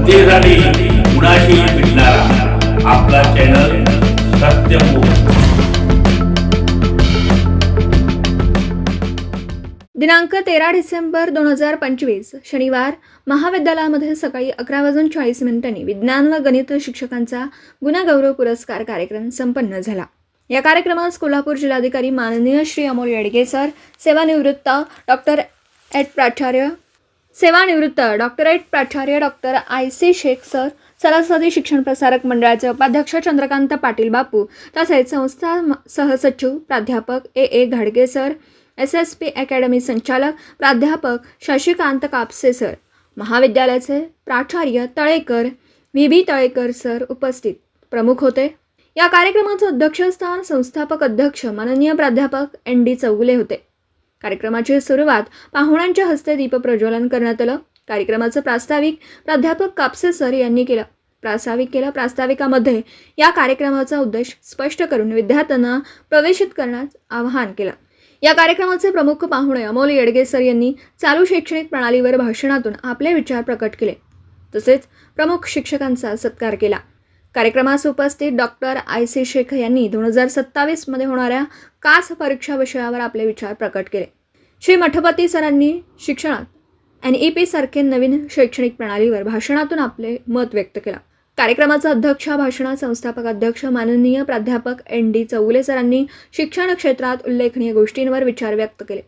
जनतेसाठी कुणाशी भेटणारा आपला चॅनल सत्यमुख। दिनांक 13 डिसेंबर 2025 शनिवार महाविद्यालयामध्ये सकाळी 11:40 विज्ञान व गणित शिक्षकांचा गुणगौरव पुरस्कार कार्यक्रम संपन्न झाला। या कार्यक्रमास कोल्हापूर जिल्हाधिकारी माननीय श्री अमोल येडगे सर, सेवानिवृत्त डॉक्टरेट प्राचार्य doctor IC Shaikh sir, Saraswati शिक्षण प्रसारक मंडळाचे उपाध्यक्ष चंद्रकांत पाटील बापू तसेच संस्था सहसचिव प्राध्यापक AA घाडगे सर, SSP अकॅडमी संचालक प्राध्यापक शशिकांत कापसे सर, महाविद्यालयाचे प्राचार्य तळेकर VB तळेकर सर उपस्थित प्रमुख होते। या कार्यक्रमाचे अध्यक्षस्थान संस्थापक अध्यक्ष माननीय प्राध्यापक ND चौगुले होते। कार्यक्रमाची सुरुवात पाहुण्यांच्या हस्ते दीप प्रज्वलन करण्यात आलं। कार्यक्रमाचं प्रास्ताविक प्राध्यापक कापसे सर यांनी केलं। प्रास्ताविकामध्ये या कार्यक्रमाचा उद्देश स्पष्ट करून विद्यार्थ्यांना प्रवेशित करण्यास आवाहन केलं। या कार्यक्रमाचे प्रमुख पाहुणे अमोल येडगे सर यांनी चालू शैक्षणिक प्रणालीवर भाषणातून आपले विचार प्रकट केले तसेच प्रमुख शिक्षकांचा सत्कार केला। कार्यक्रमास उपस्थित डॉक्टर IC शेख यांनी 2027 मध्ये होणाऱ्या कास परीक्षा विषयावर आपले विचार प्रकट केले। श्री मठपती सरांनी शिक्षणात NEP सारखे नवीन शैक्षणिक प्रणालीवर भाषणातून आपले मत व्यक्त केले। कार्यक्रमाचा अध्यक्ष भाषणात संस्थापक अध्यक्ष माननीय प्राध्यापक ND चौगुले सरांनी शिक्षण क्षेत्रात उल्लेखनीय गोष्टींवर विचार व्यक्त केले।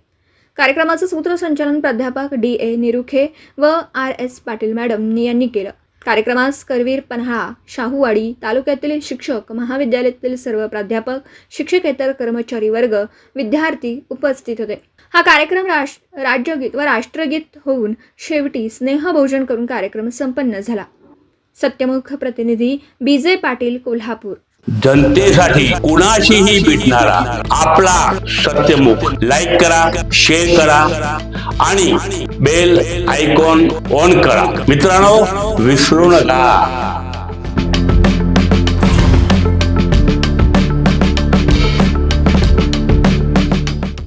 कार्यक्रमाचं सूत्रसंचालन प्राध्यापक DA निरुखे व RS पाटील मॅडम यांनी केलं। कार्यक्रमास करवीर, पन्हाळा, शाहूवाडी तालुक्यातील शिक्षक, महाविद्यालयातील सर्व प्राध्यापक, शिक्षकेतर कर्मचारी वर्ग, विद्यार्थी उपस्थित होते। हा कार्यक्रम राज्यगीत व राष्ट्रगीत होऊन शेवटी स्नेहभोजन करून कार्यक्रम संपन्न झाला। सत्यमुख प्रतिनिधी BJ पाटील, कोल्हापूर। जनतेसाठी कुणाशीही भेटणारा आपला सत्यमुख। लाईक करा, शेअर करा आणि बेल आयकॉन ऑन करा। मित्रांनो, विसरू नका।